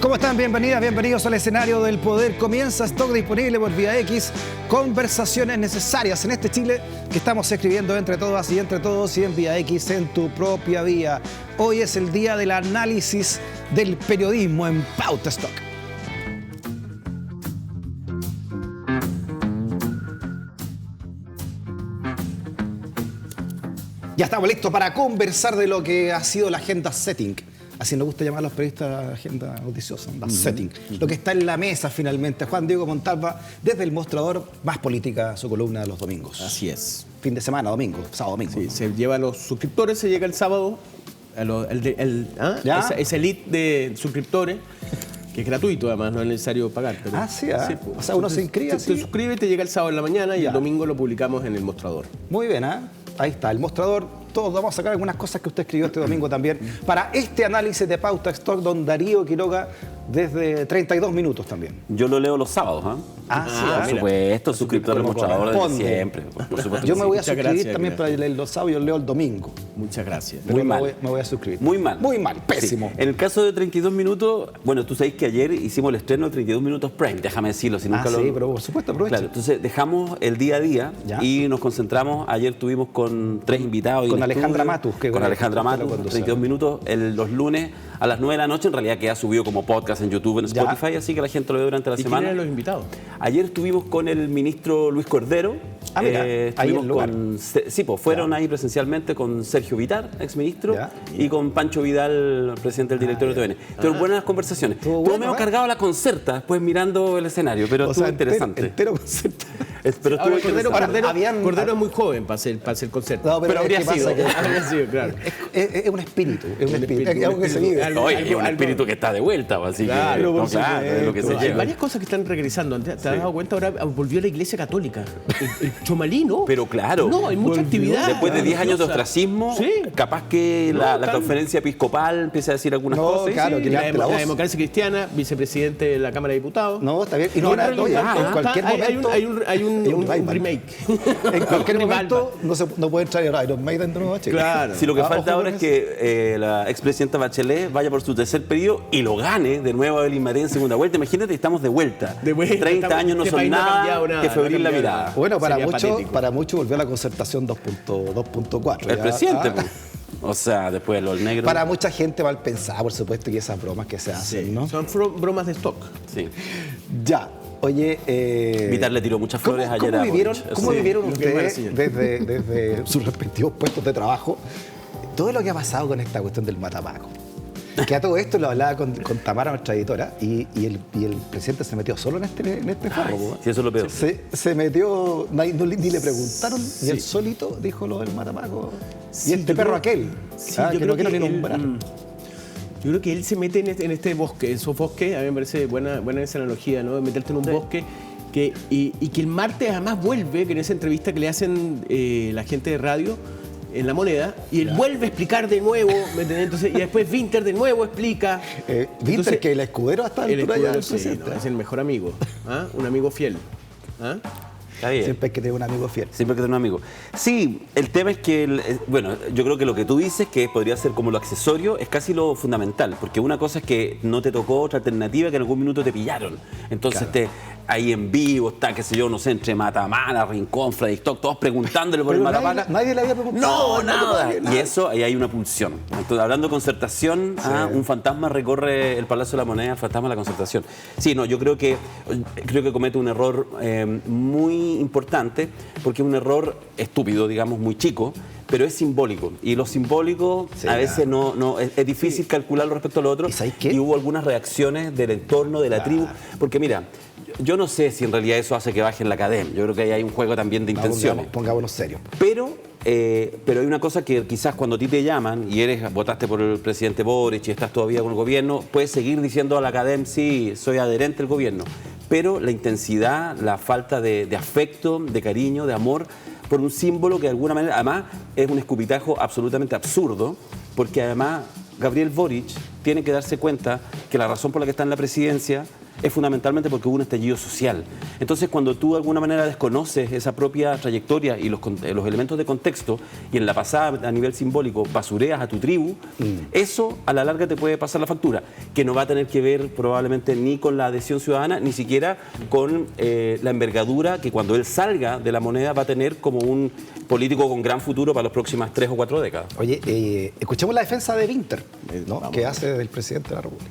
¿Cómo están? Bienvenidas, bienvenidos al escenario del poder. Comienza Stock disponible por Vía X. Conversaciones necesarias en este Chile que estamos escribiendo entre todas y entre todos y en Vía X en tu propia vía. Hoy es el día del análisis del periodismo en Pauta Stock. Ya estamos listos para conversar de lo que ha sido la agenda setting. Así nos gusta llamar a los periodistas agenda noticiosa, la setting. Lo que está en la mesa finalmente. Juan Diego Montalva, desde El Mostrador, Más Política, su columna de los domingos. Así es. Fin de semana, domingo, sábado, domingo. Sí, ¿no? se lleva a los suscriptores, se llega el sábado, esa elite de suscriptores, que es gratuito además, no es necesario pagar. Pero, sí, o sea, uno se inscribe. Se suscribe, te llega el sábado en la mañana y el domingo lo publicamos en El Mostrador. Muy bien, ahí está, El Mostrador. Todos vamos a sacar algunas cosas que usted escribió este domingo también para este análisis de Pauta Stock, don Darío Quiroga, desde 32 minutos también. Yo lo leo los sábados, por supuesto, suscriptor del Mostrador desde siempre. Por supuesto. Yo me voy a Muchas suscribir gracias, también para leer los sábados, yo leo el domingo. Muchas gracias. Pero Muy mal. Me voy a suscribir. Muy mal. Muy mal, pésimo. Sí. En el caso de 32 minutos, bueno, tú sabes que ayer hicimos el estreno de 32 minutos Prime, déjame decirlo, si nunca sí, pero por supuesto, aprovecha. Claro, entonces dejamos el día a día y nos concentramos. Ayer tuvimos con tres invitados. Con Alejandra Matus. Con Alejandra Matus, 32 minutos los lunes a las 9 de la noche. En realidad queda subido como podcast en YouTube, en Spotify, así que la gente lo ve durante la semana. ¿Quién eran los invitados? Ayer estuvimos con el ministro Luis Cordero. Mira, ahí el lugar. Fueron ahí presencialmente con Sergio Vitar, exministro, y con Pancho Vidal, presidente del directorio de TVN. Tuvieron buenas conversaciones. Estuvo menos cargado la concerta, después mirando el escenario, pero estuvo interesante. Entero concerta. Pero estuvo Cordero es muy joven para hacer concierto. No, pero habría sido. Habría sido, claro. Es un espíritu, es algo que se vive. Oye, un espíritu que está de vuelta, así claro, que es lo que se hay lleva. varias cosas que están regresando. ¿Te has dado cuenta? Ahora volvió la Iglesia Católica. El Chomalino. Pero claro. No, hay mucha actividad. Después de 10 años de ostracismo, capaz que la conferencia episcopal empieza a decir algunas cosas. Claro, la democracia cristiana, vicepresidente de la Cámara de Diputados. No, está bien. Y no, en cualquier momento hay un remake. En cualquier momento no puede entrar Iron Maiden de nuevo, chicos. Claro. Sí, lo que falta ahora es que la expresidenta Bachelet vaya por su tercer periodo y lo gane de nuevo a Evelyn Matei en segunda vuelta. Imagínate, estamos de vuelta. 30 años no son nada que febril la mirada. Bueno, para muchos volvió a la concertación 2.4. El presidente, o sea, después de los negros. Para mucha gente mal pensada, por supuesto, y esas bromas que se hacen, ¿no? Son bromas de stock. Sí. Ya. Oye, Vitar le tiró muchas flores ayer a Boric. ¿Cómo vivieron ustedes desde sus respectivos puestos de trabajo todo lo que ha pasado con esta cuestión del matapaco? Que a todo esto lo hablaba con Tamara, nuestra editora, y el presidente se metió solo en este juego. Sí, eso es lo peor. Se metió, ni le preguntaron, y él solito dijo lo del matapaco. Y este perro aquel, que no quiero ni nombrar. Yo creo que él se mete en este bosque, esos bosques, a mí me parece buena esa analogía, ¿no? De meterte en un bosque y que el martes además vuelve, que en esa entrevista que le hacen la gente de radio en La Moneda, y él vuelve a explicar de nuevo, ¿me entiendes? Entonces, y después Winter de nuevo explica. Winter, que el escudero hasta el altura ya es el mejor amigo, un amigo fiel. Siempre hay que tener un amigo fiel. Siempre hay que tener un amigo. Sí, el tema es que, yo creo que lo que tú dices, que podría ser como lo accesorio, es casi lo fundamental. Porque una cosa es que no te tocó otra alternativa, que en algún minuto te pillaron. Entonces, ahí en vivo está, qué sé yo, no sé, entre Matamala, Rincón, Fredstock, todos preguntándole por el Matapaca. Nadie le había preguntado. No, nada. Y eso, ahí hay una pulsión. Entonces, hablando de concertación, un fantasma recorre el Palacio de la Moneda, el fantasma de la concertación. Sí, no, yo creo que comete un error muy importante, porque es un error estúpido, digamos, muy chico, pero es simbólico. Y lo simbólico a veces es difícil calcularlo respecto a lo otro. Y hubo algunas reacciones del entorno, de la tribu. Porque mira, yo no sé si en realidad eso hace que bajen la academia. Yo creo que ahí hay un juego también de intenciones. Pongámonos serios. Pero hay una cosa que quizás cuando a ti te llaman y votaste por el presidente Boric y estás todavía con el gobierno, puedes seguir diciendo a la academia, sí, soy adherente al gobierno. Pero la intensidad, la falta de afecto, de cariño, de amor por un símbolo que de alguna manera, además, es un escupitajo absolutamente absurdo, porque además Gabriel Boric tiene que darse cuenta que la razón por la que está en la presidencia es fundamentalmente porque hubo un estallido social. Entonces, cuando tú de alguna manera desconoces esa propia trayectoria y los elementos de contexto, y en la pasada, a nivel simbólico, basureas a tu tribu, eso a la larga te puede pasar la factura, que no va a tener que ver probablemente ni con la adhesión ciudadana, ni siquiera con la envergadura que cuando él salga de la moneda va a tener como un político con gran futuro para las próximas 3 o 4 décadas. Oye, escuchemos la defensa de Winter, ¿no? Que hace del presidente de la República.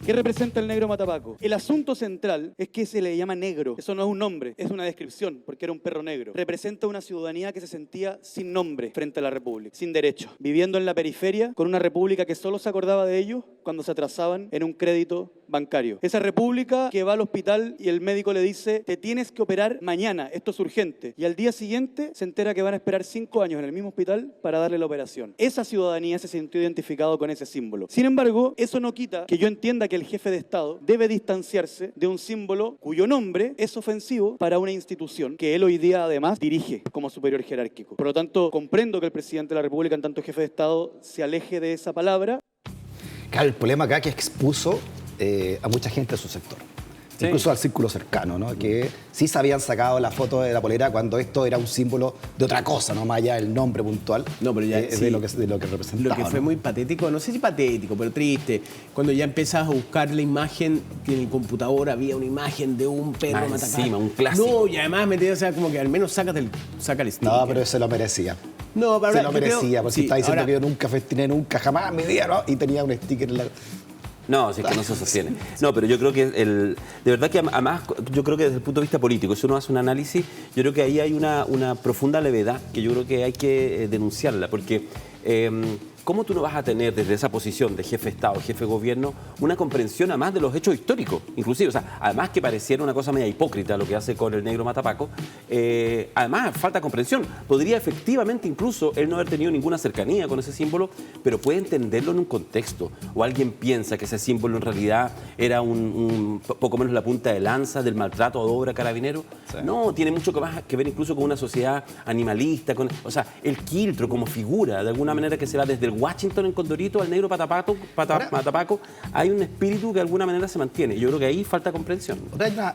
¿Qué representa el negro Matapaco? El asunto central es que se le llama negro. Eso no es un nombre, es una descripción, porque era un perro negro. Representa una ciudadanía que se sentía sin nombre frente a la República, sin derecho, viviendo en la periferia con una República que solo se acordaba de ellos cuando se atrasaban en un crédito bancario. Esa República que va al hospital y el médico le dice: te tienes que operar mañana, esto es urgente. Y al día siguiente se entera que van a esperar 5 años en el mismo hospital para darle la operación. Esa ciudadanía se sintió identificado con ese símbolo. Sin embargo, eso no quita que yo entienda que el jefe de Estado debe distanciarse de un símbolo cuyo nombre es ofensivo para una institución que él hoy día además dirige como superior jerárquico. Por lo tanto, comprendo que el presidente de la República, en tanto jefe de Estado, se aleje de esa palabra. Claro, el problema acá es que expuso a mucha gente de su sector. Sí. Incluso al círculo cercano, ¿no? Que sí se habían sacado la foto de la polera cuando esto era un símbolo de otra cosa, no más allá del nombre puntual, no, pero ya, de lo que representaba. Lo que fue, ¿no?, muy patético, no sé si patético, pero triste, cuando ya empezás a buscar la imagen, que en el computador había una imagen de un perro Matapaco. Encima, un clásico. No, y además o sea, como que al menos saca el sticker. No, pero se lo merecía. No, pero se lo merecía, porque sí, está diciendo ahora, que yo nunca festiné, nunca, jamás en mi vida, ¿no? Y tenía un sticker en la... No, si es que no se sostiene. No, pero yo creo que de verdad que además, yo creo que desde el punto de vista político, si uno hace un análisis, yo creo que ahí hay una profunda levedad que yo creo que hay que denunciarla, porque ¿cómo tú no vas a tener desde esa posición de jefe de Estado, jefe de gobierno, una comprensión además de los hechos históricos? Inclusive, o sea, además que pareciera una cosa media hipócrita lo que hace con el negro Matapaco, además falta comprensión. Podría efectivamente incluso él no haber tenido ninguna cercanía con ese símbolo, pero puede entenderlo en un contexto. O alguien piensa que ese símbolo en realidad era poco menos la punta de lanza del maltrato a obra carabinero. Sí. No, tiene mucho más que ver incluso con una sociedad animalista, o sea, el quiltro como figura, de alguna manera que se va desde el Washington en Condorito al negro Matapaco, hay un espíritu que de alguna manera se mantiene. Yo creo que ahí falta comprensión.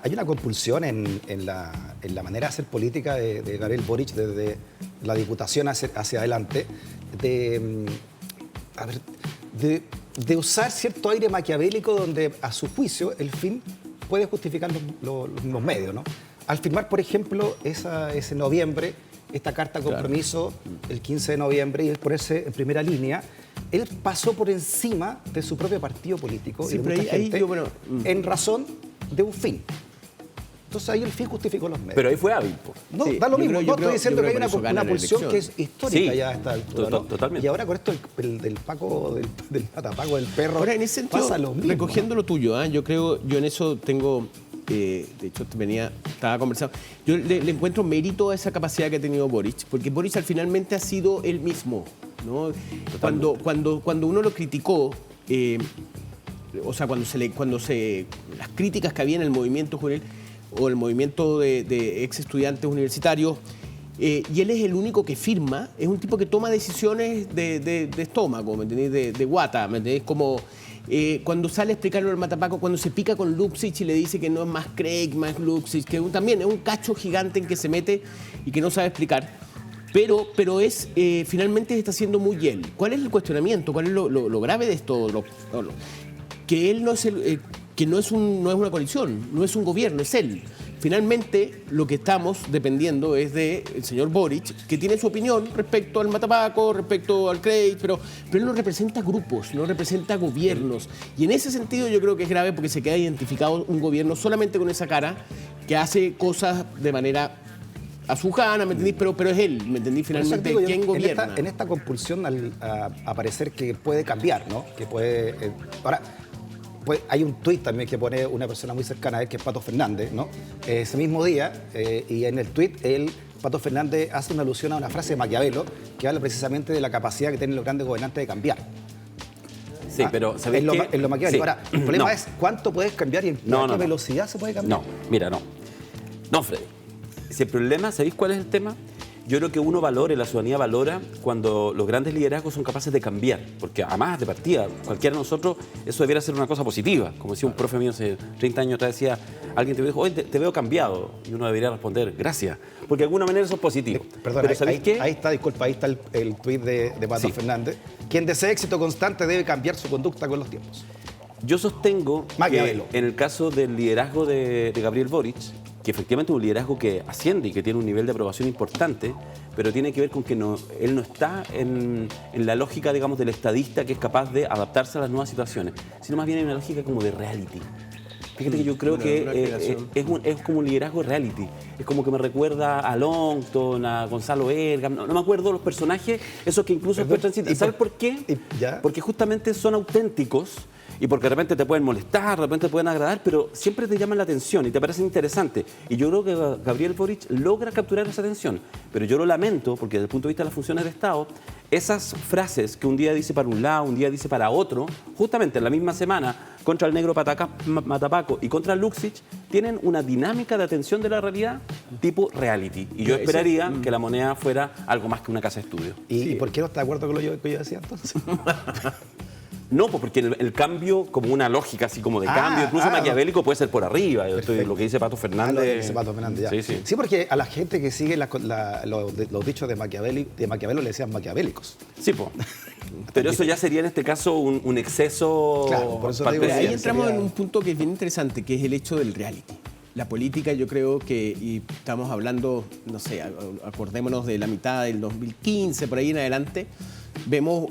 Hay una compulsión en la manera de hacer política de Gabriel Boric desde la diputación hacia adelante, de usar cierto aire maquiavélico donde a su juicio el fin puede justificar los medios, ¿no? Al firmar, por ejemplo, ese noviembre, esta carta de compromiso, claro, el 15 de noviembre, y él ponerse en primera línea, él pasó por encima de su propio partido político, sí, y de mucha gente, en razón de un fin. Entonces ahí el fin justificó los medios. Pero ahí fue hábil. No, sí, da lo mismo. No estoy diciendo que hay una pulsión que es histórica, sí, ya a esta altura, ¿no? Totalmente. Y ahora con esto del Matapaco, del perro, ahora, en ese sentido, pasa lo mismo, recogiendo, ¿no?, lo tuyo, yo creo, yo en eso tengo... de hecho, estaba conversando. Yo le encuentro mérito a esa capacidad que ha tenido Boric, porque Boric finalmente ha sido él mismo, ¿no? Cuando uno lo criticó, o sea, las críticas que había en el movimiento juvenil o el movimiento de ex estudiantes universitarios, y él es el único que firma, es un tipo que toma decisiones de estómago, ¿me entendés? De guata, ¿me entendés? Como... cuando sale a explicarlo al Matapaco, cuando se pica con Luxich y le dice que no es más Craig, más Luxich, que también es un cacho gigante en que se mete y que no sabe explicar, pero es finalmente está siendo muy él. ¿Cuál es el cuestionamiento? ¿Cuál es lo grave de esto? Que él no es no es una coalición, no es un gobierno, es él. Finalmente, lo que estamos dependiendo es del señor Boric, que tiene su opinión respecto al Matapaco, respecto al Craig, pero él no representa grupos, no representa gobiernos. Y en ese sentido yo creo que es grave porque se queda identificado un gobierno solamente con esa cara que hace cosas de manera azujana, ¿me entendís? Pero es él, ¿me entendí? Finalmente, ¿quién gobierna? En esta compulsión a parecer que puede cambiar, ¿no? Que puede... ahora, pues hay un tuit también que pone una persona muy cercana a él, que es Pato Fernández, ¿no? Ese mismo día, y en el tuit, Pato Fernández hace una alusión a una frase de Maquiavelo que habla precisamente de la capacidad que tienen los grandes gobernantes de cambiar. Sí, pero ¿sabéis qué? En lo Maquiavelo. Sí. Ahora, el problema es cuánto puedes cambiar y en qué velocidad se puede cambiar. No, mira, no. No, Freddy. Si el problema, ¿sabéis cuál es el tema? yo creo que uno valora, la ciudadanía valora cuando los grandes liderazgos son capaces de cambiar, porque además de partida, cualquiera de nosotros, eso debiera ser una cosa positiva. Como decía un profe mío hace 30 años atrás, decía, alguien te dijo, oye, te veo cambiado, y uno debería responder, gracias, porque de alguna manera eso es positivo. Perdón, pero ¿sabéis qué? Ahí está, disculpa, ahí está el tuit de Pato Fernández. Quien desea éxito constante debe cambiar su conducta con los tiempos. Yo sostengo Maquiavelo. que en el caso del liderazgo de Gabriel Boric, que efectivamente es un liderazgo que asciende y que tiene un nivel de aprobación importante, pero tiene que ver con que él no está en la lógica, digamos, del estadista que es capaz de adaptarse a las nuevas situaciones, sino más bien en una lógica como de reality. Fíjate que yo creo que es como un liderazgo reality. Es como que me recuerda a Longton, a Gonzalo Erga, no me acuerdo los personajes, esos que incluso después transitan. ¿Sabes por qué? Porque justamente son auténticos y porque de repente te pueden molestar, de repente te pueden agradar, pero siempre te llaman la atención y te parecen interesantes. Y yo creo que Gabriel Boric logra capturar esa atención. Pero yo lo lamento porque desde el punto de vista de las funciones de Estado, esas frases que un día dice para un lado, un día dice para otro, justamente en la misma semana, contra el negro Matapaco y contra Luxich, tienen una dinámica de atención de la realidad tipo reality. Y yo esperaría que la moneda fuera algo más que una casa de estudio. ¿Y por qué no está de acuerdo con lo que yo decía entonces? No, pues porque el cambio, como una lógica así como de cambio, incluso maquiavélico, puede ser por arriba. Lo que dice Pato Fernández. Lo que dice Pato Fernández, ya. Sí, porque a la gente que sigue los dichos de Maquiavelo le decían maquiavélicos. Sí, pues. Pero eso ya sería en este caso un exceso. Claro, por eso digo, ahí entramos en un punto que es bien interesante, que es el hecho del reality. La política, yo creo que, y estamos hablando, no sé, acordémonos de la mitad del 2015, por ahí en adelante, vemos,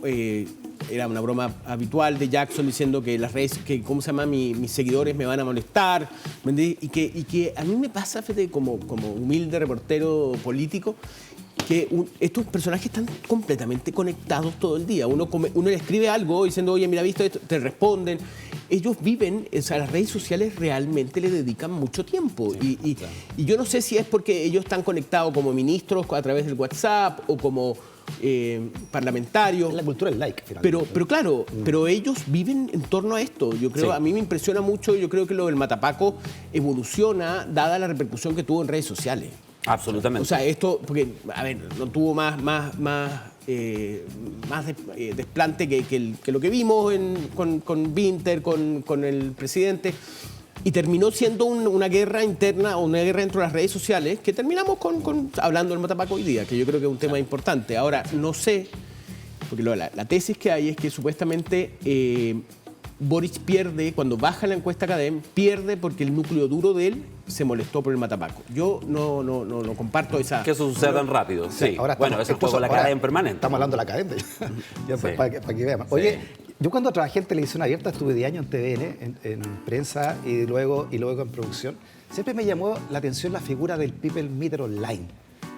era una broma habitual de Jackson diciendo que las redes, que cómo se llama, mis seguidores me van a molestar, y que a mí me pasa, fíjate, como humilde reportero político, que estos personajes están completamente conectados todo el día. Uno le escribe algo diciendo, oye, mira, ¿visto esto? Te responden. Ellos viven, o sea, las redes sociales realmente le dedican mucho tiempo. Sí, y yo no sé si es porque ellos están conectados como ministros a través del WhatsApp o como parlamentarios. Es la cultura del like, finalmente. Pero claro, pero ellos viven en torno a esto. Yo creo, a mí me impresiona mucho, yo creo que lo del Matapaco evoluciona dada la repercusión que tuvo en redes sociales. Absolutamente. O sea, esto, porque, a ver, no tuvo más desplante que lo que vimos con Winter, con el presidente, y terminó siendo una guerra interna o una guerra dentro de las redes sociales que terminamos hablando del Matapaco hoy día, que yo creo que es un tema importante. Ahora, no sé, porque la tesis que hay es que supuestamente Boric pierde, cuando baja la encuesta Cadem, pierde porque el núcleo duro de él se molestó por el Matapaco. Yo no comparto esa... Que eso suceda tan rápido, sí. Ahora bueno, eso es juego de la Cadem permanente. Estamos hablando de la Cadem, para que veamos. Oye, yo cuando trabajé en televisión abierta, estuve 10 años en TVN, en prensa y luego en producción, siempre me llamó la atención la figura del People Meter Online,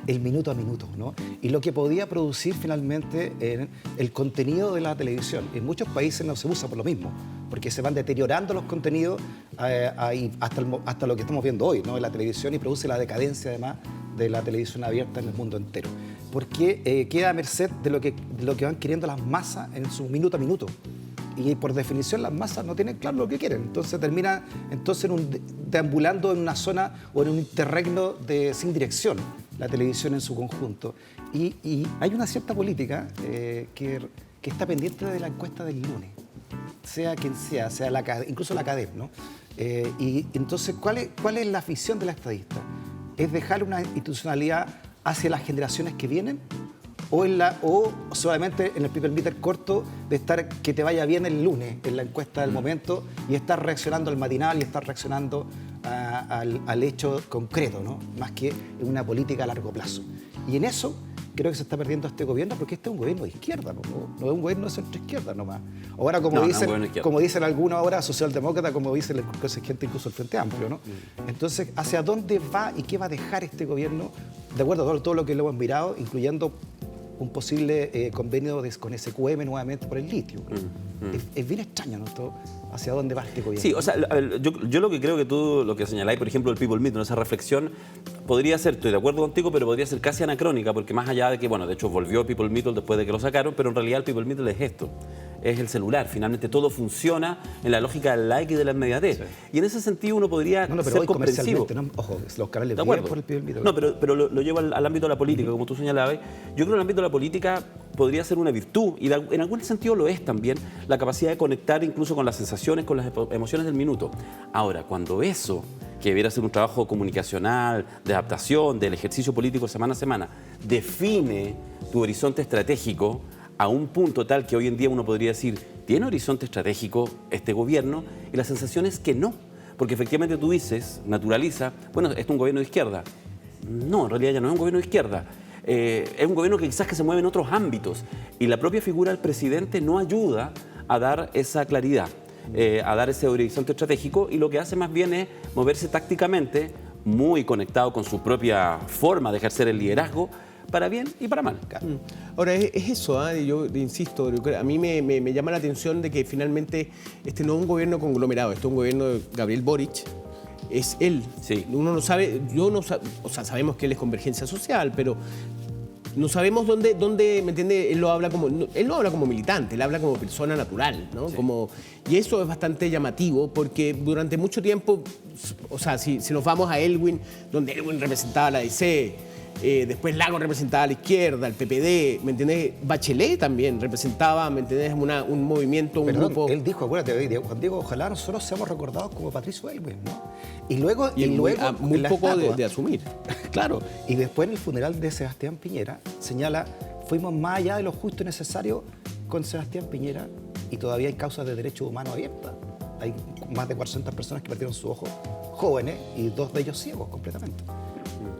el minuto a minuto, ¿no? Y lo que podía producir finalmente en el contenido de la televisión. En muchos países no se usa por lo mismo, porque se van deteriorando los contenidos hasta lo que estamos viendo hoy, ¿no? En la televisión, y produce la decadencia además de la televisión abierta en el mundo entero. Porque queda a merced de lo que van queriendo las masas en su minuto a minuto. Y por definición las masas no tienen claro lo que quieren. Entonces termina deambulando en una zona o en un interregno sin dirección, la televisión en su conjunto. Y hay una cierta política que está pendiente de la encuesta del lunes, sea quien sea incluso la Cadem, ¿no? Y entonces, ¿cuál es la afición de la estadista? ¿Es dejar una institucionalidad hacia las generaciones que vienen? ¿O solamente en el People Meter corto de estar que te vaya bien el lunes en la encuesta del momento y estar reaccionando al matinal y estar reaccionando al hecho concreto, ¿no? Más que en una política a largo plazo? Y en eso creo que se está perdiendo este gobierno, porque este es un gobierno de izquierda, no es un gobierno de centro-izquierda nomás. Ahora, como dicen algunos ahora, socialdemócratas, como dice el gente incluso el Frente Amplio, ¿no? Entonces, ¿hacia dónde va y qué va a dejar este gobierno, de acuerdo a todo lo que lo hemos mirado, incluyendo un posible convenio con SQM nuevamente por el litio? Es bien extraño, ¿no? Todo, ¿hacia dónde va este gobierno? Sí, o sea, yo lo que creo que tú, lo que señaláis, por ejemplo, el People Meet, esa reflexión, podría ser, estoy de acuerdo contigo, pero podría ser casi anacrónica, porque más allá de que, bueno, de hecho volvió el People Meet después de que lo sacaron, pero en realidad el People Meet es esto. es el celular. Finalmente todo funciona en la lógica del like y de la inmediatez. Sí. Y en ese sentido uno podría ser comprensivo. No, ojo, los canales de acuerdo por el pie del mito. No, pero lo llevo al ámbito de la política, como tú señalabas. Yo creo que el ámbito de la política podría ser una virtud, y en algún sentido lo es también, la capacidad de conectar incluso con las sensaciones, con las emociones del minuto. Ahora, cuando eso, que debiera ser un trabajo comunicacional, de adaptación, del ejercicio político semana a semana, define tu horizonte estratégico a un punto tal que hoy en día uno podría decir, ¿tiene horizonte estratégico este gobierno? Y la sensación es que no, porque efectivamente tú dices, naturaliza, bueno, ¿es un gobierno de izquierda? No, en realidad ya no es un gobierno de izquierda. Es un gobierno que quizás que se mueve en otros ámbitos, y la propia figura del presidente no ayuda a dar esa claridad, a dar ese horizonte estratégico, y lo que hace más bien es moverse tácticamente, muy conectado con su propia forma de ejercer el liderazgo, para bien y para mal. Ahora, es eso, yo insisto, a mí me llama la atención de que finalmente este no es un gobierno conglomerado, este es un gobierno de Gabriel Boric. Es él. Sí. Uno no sabe, o sea, sabemos que él es Convergencia Social, pero no sabemos dónde, ¿me entiende? Él no habla como militante, él habla como persona natural, ¿no? Sí. Y eso es bastante llamativo, porque durante mucho tiempo, o sea, si nos vamos a Elwin, donde Elwin representaba a la DC, después Lagos representaba a la izquierda, el PPD, ¿me entendés? Bachelet también representaba, ¿me entendés? Un movimiento, un grupo. Él dijo, acuérdate, Juan Diego, ojalá nosotros seamos recordados como Patricio Elwin, ¿no? Y luego muy poco de asumir. Claro. Y después en el funeral de Sebastián Piñera señala, fuimos más allá de lo justo y necesario con Sebastián Piñera, y todavía hay causas de derechos humanos abiertas. Hay más de 400 personas que perdieron su ojo, jóvenes, y 2 de ellos ciegos completamente.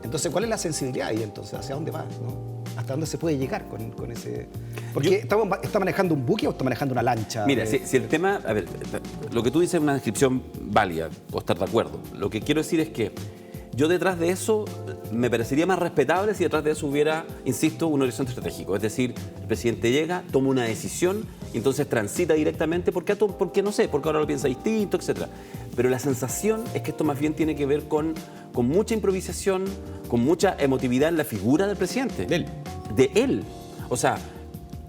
Entonces, ¿cuál es la sensibilidad ahí entonces? ¿Hacia dónde va? ¿No? ¿Hasta dónde se puede llegar con ese...? Porque ¿está manejando un buque o está manejando una lancha? Mira, si el tema... A ver, lo que tú dices es una descripción válida, puedo estar de acuerdo. Lo que quiero decir es que yo detrás de eso me parecería más respetable si detrás de eso hubiera, insisto, un horizonte estratégico. Es decir, el presidente llega, toma una decisión y entonces transita directamente porque no sé, porque ahora lo piensa distinto, etc. Pero la sensación es que esto más bien tiene que ver con mucha improvisación, con mucha emotividad en la figura del presidente. De él. O sea,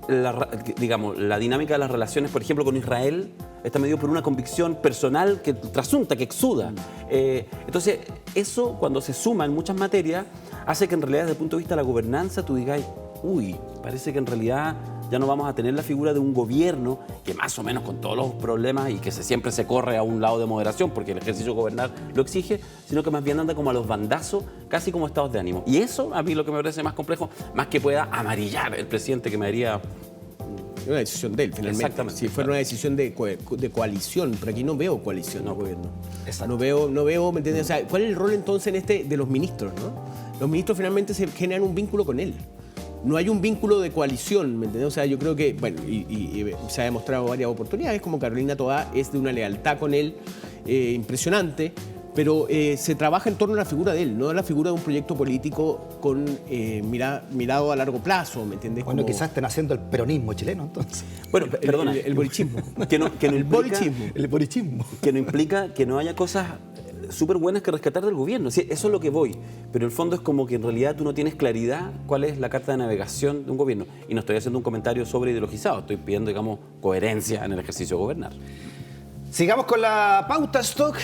la dinámica de las relaciones, por ejemplo, con Israel, está medido por una convicción personal que trasunta, que exuda. Entonces, eso cuando se suma en muchas materias, hace que en realidad desde el punto de vista de la gobernanza tú digas, uy, parece que en realidad ya no vamos a tener la figura de un gobierno que más o menos con todos los problemas y que siempre se corre a un lado de moderación porque el ejercicio de gobernar lo exige, sino que más bien anda como a los bandazos, casi como estados de ánimo. Y eso a mí lo que me parece más complejo, más que pueda amarillar el presidente, que me haría... Una decisión de él, finalmente. Exactamente. Si fuera una decisión de coalición, pero aquí no veo coalición de gobierno. Exacto. No veo, ¿me entiendes? O sea, ¿cuál es el rol entonces de los ministros, no? Los ministros finalmente se generan un vínculo con él. No hay un vínculo de coalición, ¿me entiendes? O sea, yo creo que, bueno, y se ha demostrado varias oportunidades, como Carolina Toá es de una lealtad con él impresionante, pero se trabaja en torno a la figura de él, no a la figura de un proyecto político con mirado a largo plazo, ¿me entiendes? Bueno, quizás estén haciendo el peronismo chileno, entonces. Bueno, perdona. El borichismo. El borichismo. Que no implica que no haya cosas súper buenas que rescatar del gobierno. Sí, eso es lo que voy. Pero el fondo es como que en realidad tú no tienes claridad cuál es la carta de navegación de un gobierno. Y no estoy haciendo un comentario sobre ideologizado, estoy pidiendo, digamos, coherencia en el ejercicio de gobernar. Sigamos con la pauta stock.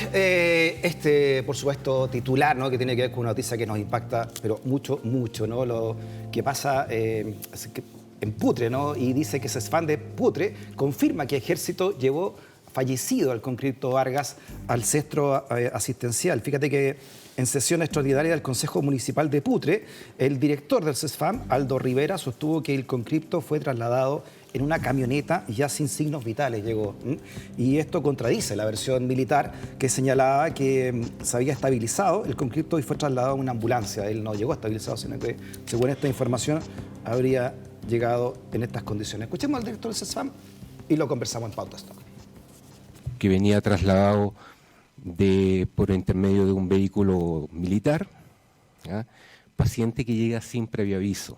Por supuesto, titular, ¿no? Que tiene que ver con una noticia que nos impacta, pero mucho, ¿no? Lo que pasa en Putre, ¿no? Y dice que CESFAM de Putre confirma que Ejército llevó fallecido al conscripto Vargas al centro asistencial. Fíjate que en sesión extraordinaria del Consejo Municipal de Putre, el director del CESFAM, Aldo Rivera, sostuvo que el conscripto fue trasladado en una camioneta ya sin signos vitales llegó. Y esto contradice la versión militar que señalaba que se había estabilizado el conscripto y fue trasladado en una ambulancia. Él no llegó estabilizado, sino que, según esta información, habría llegado en estas condiciones. Escuchemos al director del CESFAM y lo conversamos en Pauta Stock. Que venía trasladado por intermedio de un vehículo militar, ¿ya? Paciente que llega sin previo aviso,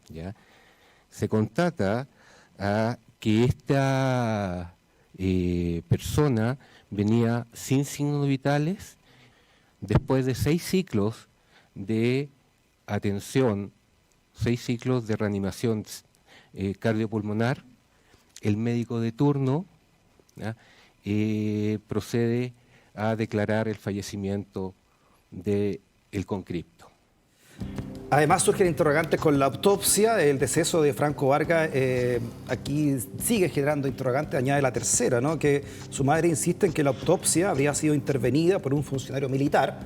¿ya? Se constata que esta persona venía sin signos vitales después de 6 ciclos de atención, 6 ciclos de reanimación cardiopulmonar el médico de turno, ¿ya? Procede a declarar el fallecimiento del conscripto. Además surgen interrogantes con la autopsia, el deceso de Franco Vargas. Aquí sigue generando interrogantes, añade la tercera, ¿no? Que su madre insiste en que la autopsia habría sido intervenida por un funcionario militar,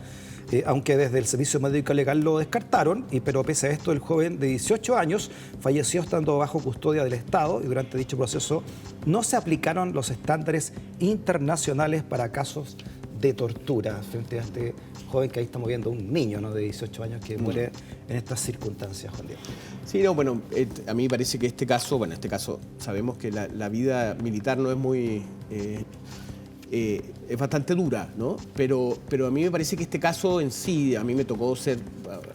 aunque desde el Servicio Médico Legal lo descartaron, pero pese a esto el joven de 18 años falleció estando bajo custodia del Estado y durante dicho proceso no se aplicaron los estándares internacionales para casos de tortura frente a este joven que ahí estamos viendo, un niño, ¿no?, de 18 años que muere en estas circunstancias, Juan Diego. Sí, no, bueno, a mí me parece que este caso sabemos que la vida militar no es muy... es bastante dura, ¿no? Pero a mí me parece que este caso en sí, a mí me tocó ser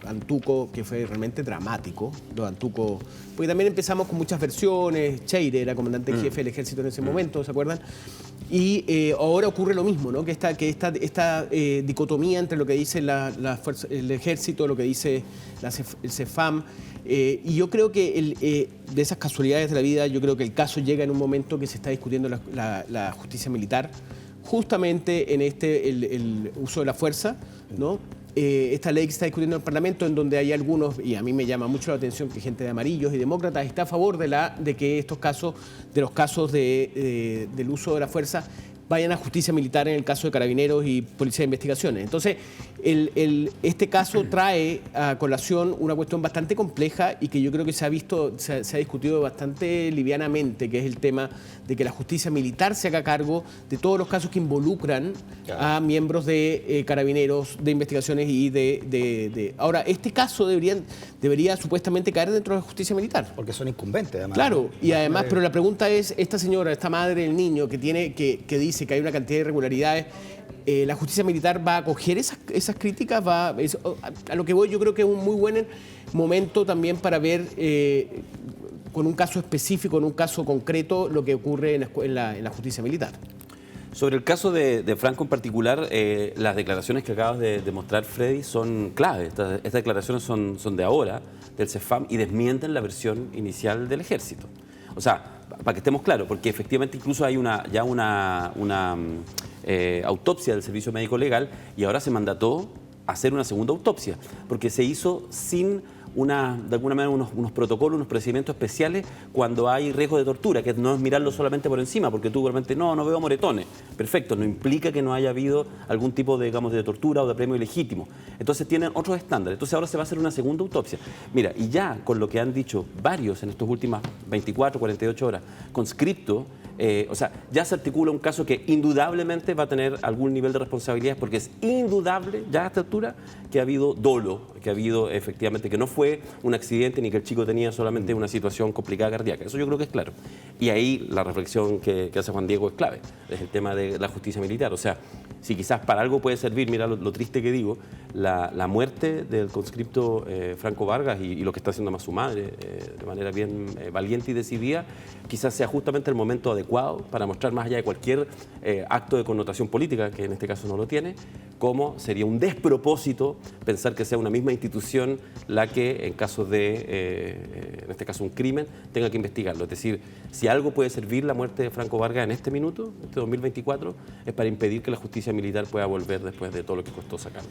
Antuco, que fue realmente dramático, ¿no? Antuco, porque también empezamos con muchas versiones. Cheire era comandante en jefe del ejército en ese momento, ¿se acuerdan? Y ahora ocurre lo mismo, ¿no? Que esta dicotomía entre lo que dice el ejército, lo que dice el CEFAM, y yo creo que de esas casualidades de la vida, yo creo que el caso llega en un momento que se está discutiendo la justicia militar, justamente en el uso de la fuerza, ¿no? Esta ley que se está discutiendo en el Parlamento, en donde hay algunos, y a mí me llama mucho la atención que gente de amarillos y demócratas está a favor de que estos casos, del uso de la fuerza, vayan a justicia militar en el caso de Carabineros y Policía de Investigaciones. Entonces, este caso trae a colación una cuestión bastante compleja y que yo creo que se ha discutido bastante livianamente, que es el tema de que la justicia militar se haga cargo de todos los casos que involucran a miembros de Carabineros, de Investigaciones y Ahora, este caso debería supuestamente caer dentro de la justicia militar. Porque son incumbentes, además. Claro, y además, pero la pregunta es, esta señora, esta madre del niño que dice que hay una cantidad de irregularidades, ¿la justicia militar va a acoger esas críticas? A lo que voy, yo creo que es un muy buen momento también para ver con un caso específico, en un caso concreto, lo que ocurre en la justicia militar. Sobre el caso de Franco en particular, las declaraciones que acabas de mostrar, Freddy, son claves. Estas declaraciones son de ahora, del CEFAM, y desmienten la versión inicial del ejército. O sea, para que estemos claros, porque efectivamente incluso hay una autopsia del Servicio Médico Legal y ahora se mandató hacer una segunda autopsia, porque se hizo sin de alguna manera unos protocolos, unos procedimientos especiales cuando hay riesgo de tortura, que no es mirarlo solamente por encima, porque tú realmente no veo moretones. Perfecto, no implica que no haya habido algún tipo de tortura o de premio ilegítimo. Entonces tienen otros estándares. Entonces ahora se va a hacer una segunda autopsia. Mira, y ya con lo que han dicho varios en estas últimas 24, 48 horas, conscripto, o sea, ya se articula un caso que indudablemente va a tener algún nivel de responsabilidad, porque es indudable ya a esta altura que ha habido dolo, que ha habido efectivamente, que no fue un accidente ni que el chico tenía solamente una situación complicada cardíaca. Eso yo creo que es claro. Y ahí la reflexión que hace Juan Diego es clave, es el tema de la justicia militar. O sea, si quizás para algo puede servir, mira lo triste que digo, la muerte del conscripto Franco Vargas y lo que está haciendo más su madre de manera bien valiente y decidida, quizás sea justamente el momento adecuado para mostrar, más allá de cualquier acto de connotación política, que en este caso no lo tiene, cómo sería un despropósito pensar que sea una misma institución la que, en caso de, en este caso, un crimen, tenga que investigarlo. Es decir, si algo puede servir la muerte de Franco Vargas en este minuto, este 2024, es para impedir que la justicia militar pueda volver después de todo lo que costó sacarlo.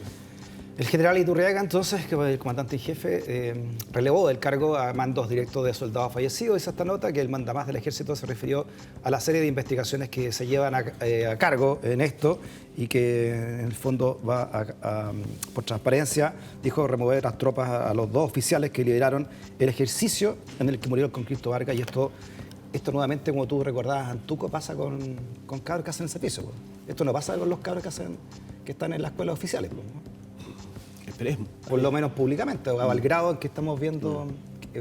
El general Iturriaga, entonces, que el comandante en jefe, relevó del cargo a mandos directos de soldados fallecidos. Dice esta nota que el mandamás del ejército se refirió a la serie de investigaciones que se llevan a cargo en esto y que en el fondo va por transparencia, dijo, remover las tropas a los dos oficiales que lideraron el ejercicio en el que murió el conscripto Vargas. Y esto nuevamente, como tú recordabas, Antuco, pasa con cabros que hacen el servicio. Pues. Esto no pasa con los cabros que están en las escuelas oficiales. Pues, ¿no? Esperemos. Por lo menos públicamente, al grado en que estamos viendo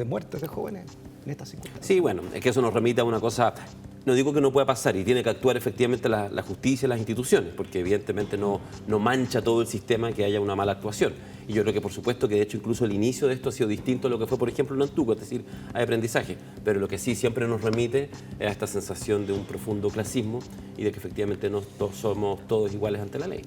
muertes de jóvenes en estas circunstancias. Sí, bueno, es que eso nos remite a una cosa. No digo que no pueda pasar y tiene que actuar efectivamente la justicia y las instituciones, porque evidentemente no mancha todo el sistema que haya una mala actuación. Y yo creo que por supuesto que de hecho incluso el inicio de esto ha sido distinto a lo que fue, por ejemplo, en Antuco, es decir, hay aprendizaje. Pero lo que sí siempre nos remite es a esta sensación de un profundo clasismo y de que efectivamente no somos todos iguales ante la ley.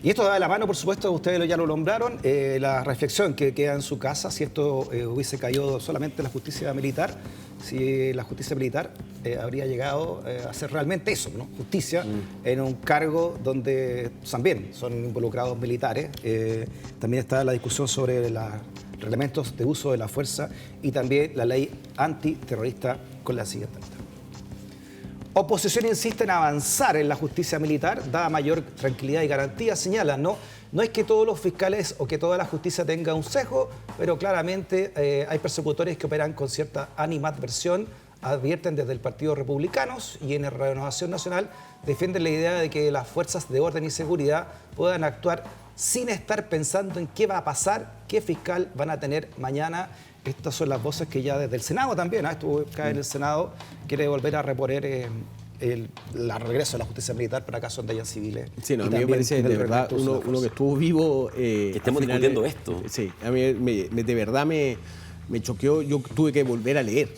Y esto da de la mano, por supuesto, ustedes ya lo nombraron, la reflexión que queda en su casa, si esto hubiese caído solamente en la justicia militar, si la justicia militar habría llegado a hacer realmente eso, ¿no? Justicia en un cargo donde también son involucrados militares. También está la discusión sobre los reglamentos de uso de la fuerza y también la ley antiterrorista con la siguiente nota. Oposición insiste en avanzar en la justicia militar, da mayor tranquilidad y garantía, señala, no es que todos los fiscales o que toda la justicia tenga un sesgo, pero claramente hay persecutores que operan con cierta animadversión, advierten desde el Partido Republicanos y en la Renovación Nacional defienden la idea de que las fuerzas de orden y seguridad puedan actuar sin estar pensando en qué va a pasar, qué fiscal van a tener mañana. Estas son las voces que ya desde el Senado también, estuvo acá en el Senado, quiere volver a reponer el regreso de la justicia militar para casos de daños civiles. Sí, no, a mí me parece de verdad uno que estuvo vivo. Que estemos discutiendo esto. Sí, a mí de verdad me choqueó. Yo tuve que volver a leer.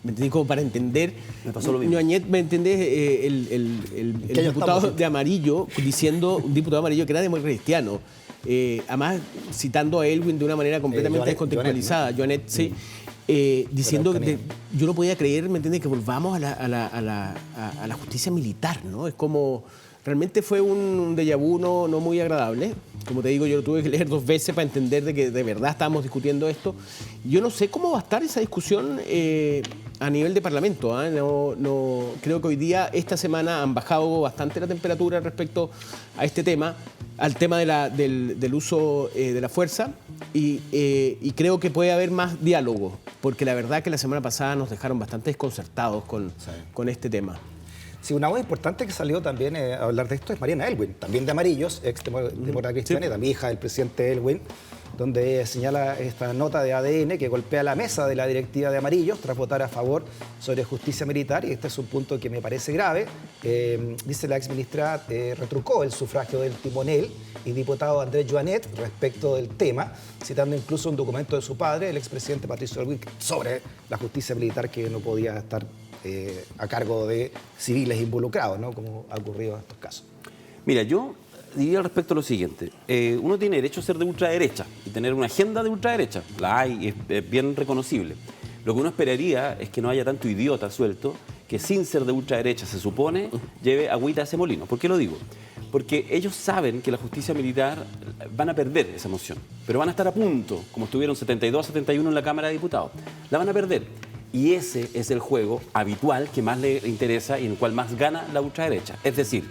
¿Me entendí? Como para entender. Me pasó lo mismo. Ñuñoa, ¿me entendés? El diputado de amarillo diciendo, un diputado amarillo que era democristiano. Además, citando a Elwin de una manera completamente descontextualizada. Joanet, sí. Diciendo que yo no podía creer, ¿me entiendes?, que volvamos a la justicia militar, ¿no? Es como, realmente fue un déjà vu no muy agradable. Como te digo, yo lo tuve que leer 2 veces para entender de que de verdad estábamos discutiendo esto. Yo no sé cómo va a estar esa discusión a nivel de Parlamento. Creo que hoy día, esta semana, han bajado bastante la temperatura respecto a este tema, al tema del uso de la fuerza, y creo que puede haber más diálogo, porque la verdad que la semana pasada nos dejaron bastante desconcertados con este tema. Sí, una voz importante que salió también a hablar de esto es Mariana Elwin, también de Amarillos, ex demócrata cristiana, y también hija del presidente Elwin, donde señala esta nota de ADN que golpea la mesa de la directiva de Amarillos tras votar a favor sobre justicia militar, y este es un punto que me parece grave. Dice la exministra, retrucó el sufragio del timonel y diputado Andrés Joanet respecto del tema, citando incluso un documento de su padre, el expresidente Patricio Elwin, sobre la justicia militar, que no podía estar a cargo de civiles involucrados, ¿no?, como ha ocurrido en estos casos. Mira, yo diría al respecto lo siguiente. Uno tiene derecho a ser de ultraderecha y tener una agenda de ultraderecha. La hay, es bien reconocible. Lo que uno esperaría es que no haya tanto idiota suelto que, sin ser de ultraderecha, se supone, lleve agüita a ese molino. ¿Por qué lo digo? Porque ellos saben que la justicia militar van a perder esa moción, pero van a estar a punto, como estuvieron 72-71 en la Cámara de Diputados. La van a perder. Y ese es el juego habitual que más le interesa y en el cual más gana la ultraderecha. Es decir,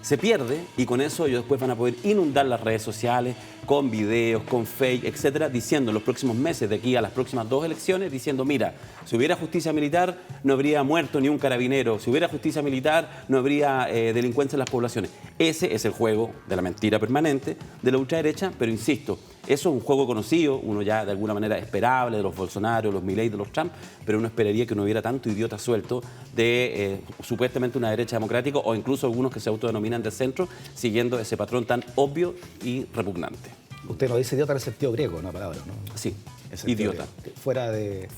se pierde y con eso ellos después van a poder inundar las redes sociales con videos, con fake, etcétera, diciendo en los próximos meses, de aquí a las próximas 2 elecciones, diciendo, mira, si hubiera justicia militar no habría muerto ni un carabinero, si hubiera justicia militar no habría delincuencia en las poblaciones. Ese es el juego de la mentira permanente de la ultraderecha, pero insisto, eso es un juego conocido, uno ya de alguna manera esperable, de los Bolsonaro, los Milei, de los Trump, pero uno esperaría que no hubiera tanto idiota suelto de supuestamente una derecha democrática, o incluso algunos que se autodenominan de centro, siguiendo ese patrón tan obvio y repugnante. Usted nos dice idiota en el sentido griego, una palabra, ¿no? Sí, idiota. Fuera de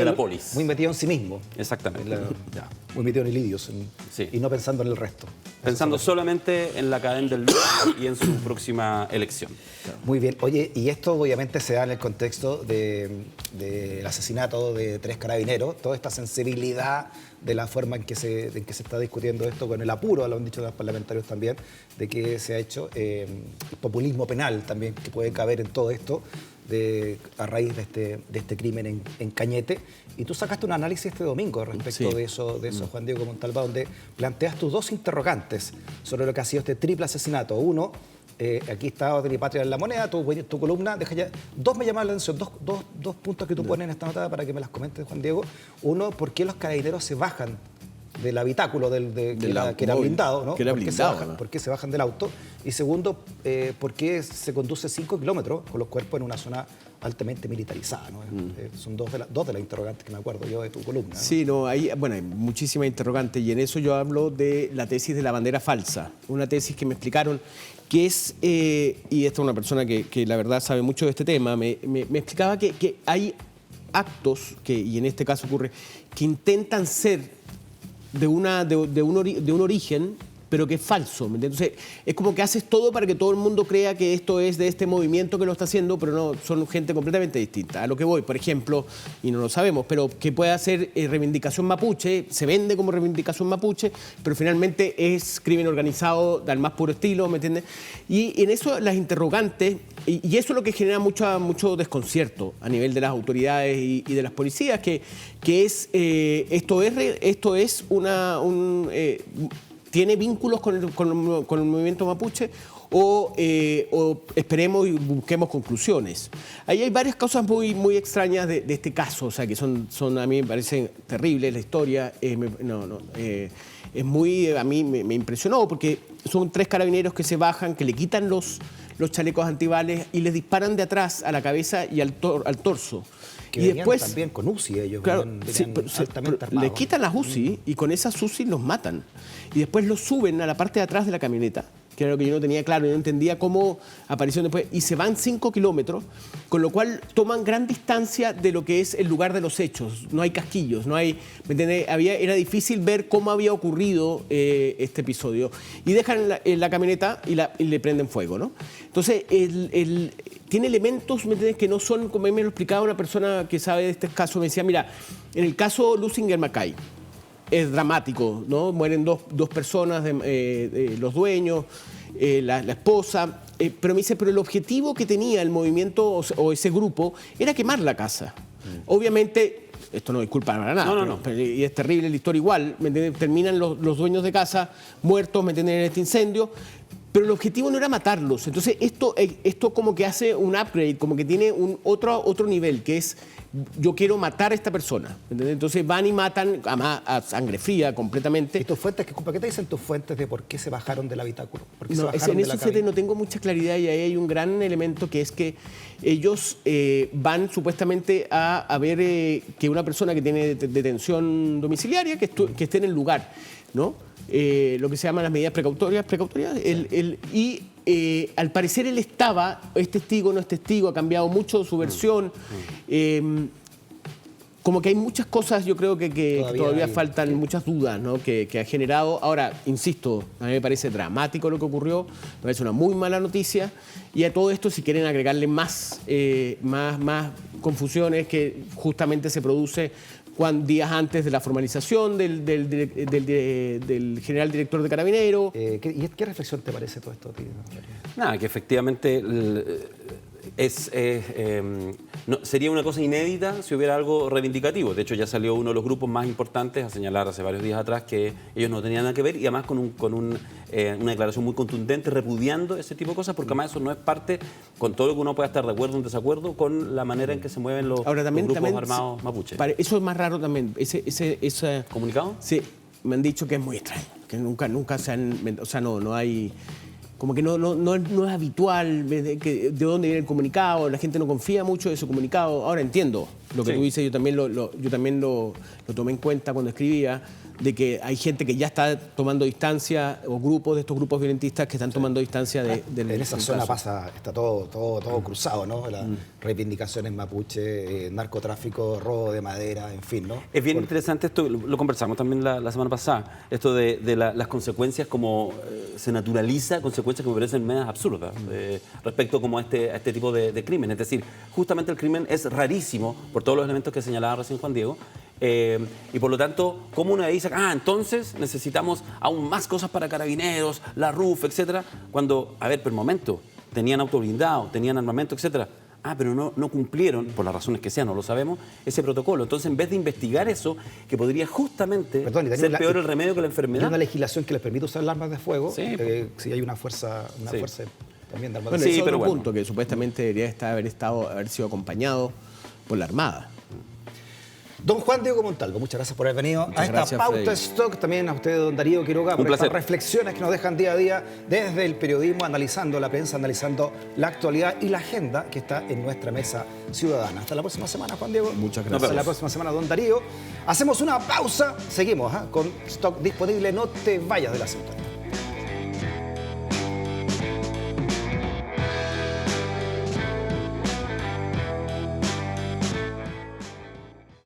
la polis. Muy metido en sí mismo. Exactamente. Muy metido en el idios sí. Y no pensando en el resto. Pensando solamente en la cadena del y en su próxima elección. Muy bien. Oye, y esto obviamente se da en el contexto del asesinato de 3 carabineros, toda esta sensibilidad de la forma en que se está discutiendo esto, con el apuro, lo han dicho los parlamentarios también, de que se ha hecho el populismo penal también que puede caber en todo esto a raíz de este crimen en Cañete. Y tú sacaste un análisis este domingo respecto de eso, Juan Diego Montalva, donde planteas tus 2 interrogantes sobre lo que ha sido este triple asesinato. Uno, aquí está de mi patria en la moneda, tu columna, deja ya, 2 me llamaron la atención, dos puntos que tú pones en esta nota para que me las comentes, Juan Diego. Uno, ¿por qué los carabineros se bajan del habitáculo que era blindado, ¿no? Que era blindado, ¿no? ¿Por qué se bajan del auto? Y segundo, ¿por qué se conduce 5 kilómetros con los cuerpos en una zona altamente militarizada, ¿no? Son dos de las interrogantes que me acuerdo yo de tu columna, ¿no? Sí, hay muchísimas interrogantes, y en eso yo hablo de la tesis de la bandera falsa, una tesis que me explicaron que es, y esta es una persona que la verdad sabe mucho de este tema, me explicaba que hay actos, y en este caso ocurre, que intentan ser de un origen pero que es falso. ¿Me entiendes? Entonces, es como que haces todo para que todo el mundo crea que esto es de este movimiento que lo está haciendo, pero no, son gente completamente distinta. A lo que voy, por ejemplo, y no lo sabemos, pero que puede hacer reivindicación mapuche, se vende como reivindicación mapuche, pero finalmente es crimen organizado al más puro estilo, ¿me entiendes? Y en eso las interrogantes, y eso es lo que genera mucho desconcierto a nivel de las autoridades y de las policías, que es, esto es tiene vínculos con el movimiento mapuche o esperemos y busquemos conclusiones. Ahí hay varias cosas muy extrañas de este caso, o sea, que son a mí me parecen terribles la historia. Es muy, a mí me impresionó porque son 3 carabineros que se bajan, que le quitan los chalecos antibales y les disparan de atrás a la cabeza y al torso. Que y después también con UCI ellos, claro, venían altamente armados. le quitan las UCI y con esas UCI los matan. Y después los suben a la parte de atrás de la camioneta, que era lo que yo no tenía claro, yo no entendía cómo aparecieron después, y se van 5 kilómetros, con lo cual toman gran distancia de lo que es el lugar de los hechos. No hay casquillos, no hay, ¿me entiendes? Era difícil ver cómo había ocurrido este episodio. Y dejan la camioneta y le prenden fuego, ¿no? Entonces, tiene elementos, ¿me entiendes?, que no son, como me lo explicaba una persona que sabe de este caso, me decía, mira, en el caso Lusinger Mackay, es dramático, ¿no? Mueren dos personas, los dueños, la esposa, pero me dice, pero el objetivo que tenía el movimiento o ese grupo era quemar la casa. Obviamente, esto no es culpa para nada, no. Y es terrible la historia igual, ¿me entiendes? Terminan los dueños de casa muertos, ¿me entiendes?, en este incendio. Pero el objetivo no era matarlos. Entonces, esto como que hace un upgrade, como que tiene otro nivel, que es, yo quiero matar a esta persona. ¿Entendés? Entonces van y matan a sangre fría completamente. ¿Y tus fuentes, qué te dicen tus fuentes de por qué se bajaron del habitáculo? ¿Por qué se No, bajaron en de eso la cabina? no tengo mucha claridad y ahí hay un gran elemento que es que ellos van supuestamente a ver que una persona que tiene detención domiciliaria, que esté en el lugar, ¿no? Lo que se llaman las medidas precautorias, y al parecer él estaba, es testigo, no es testigo, ha cambiado mucho su versión. Como que hay muchas cosas, yo creo que todavía faltan muchas dudas, ¿no?, que ha generado. Ahora, insisto, a mí me parece dramático lo que ocurrió, me parece una muy mala noticia, y a todo esto, si quieren agregarle más confusiones, que justamente se produce días antes de la formalización del general director de Carabineros. ¿Y qué reflexión te parece todo esto, tío? Nada, que efectivamente sería una cosa inédita si hubiera algo reivindicativo. De hecho, ya salió uno de los grupos más importantes a señalar hace varios días atrás que ellos no tenían nada que ver, y además con una declaración muy contundente repudiando ese tipo de cosas, porque además eso no es parte, con todo lo que uno pueda estar de acuerdo o en desacuerdo, con la manera en que se mueven los grupos armados mapuche. Eso es más raro también. Ese ¿Comunicado? Sí, me han dicho que es muy extraño, que nunca se han... O sea, no hay... Como que no es habitual de dónde viene el comunicado, la gente no confía mucho de ese comunicado. Ahora entiendo lo que tú dices, yo también lo tomé en cuenta cuando escribía, de que hay gente que ya está tomando distancia, o grupos de estos grupos violentistas que están tomando distancia del En esa zona está todo cruzado, ¿no? Las reivindicaciones mapuche, narcotráfico, robo de madera, en fin, ¿no? Es bien interesante esto, lo conversamos también la semana pasada, esto de las consecuencias, como se naturaliza, consecuencias que me parecen medias absurdas respecto como a este tipo de crimen. Es decir, justamente el crimen es rarísimo por todos los elementos que señalaba recién Juan Diego, y por lo tanto, como uno dice, entonces necesitamos aún más cosas para Carabineros, la RUF, etcétera, cuando, a ver, por el momento, tenían auto blindado, tenían armamento, etcétera. Pero no cumplieron, por las razones que sean, no lo sabemos, ese protocolo. Entonces, en vez de investigar eso, que podría justamente ser peor el remedio que la enfermedad. Hay una legislación que les permite usar las armas de fuego, sí, si hay una fuerza también de armas de fuego. Bueno, ese es otro punto, que supuestamente debería haber sido acompañado por la Armada. Don Juan Diego Montalvo, muchas gracias por haber venido a esta Pauta Stock. También a usted, don Darío Quiroga, por estas reflexiones que nos dejan día a día desde el periodismo, analizando la prensa, analizando la actualidad y la agenda que está en nuestra mesa ciudadana. Hasta la próxima semana, Juan Diego. Muchas gracias. Hasta la próxima semana, don Darío. Hacemos una pausa, seguimos con Stock disponible. No te vayas del asunto.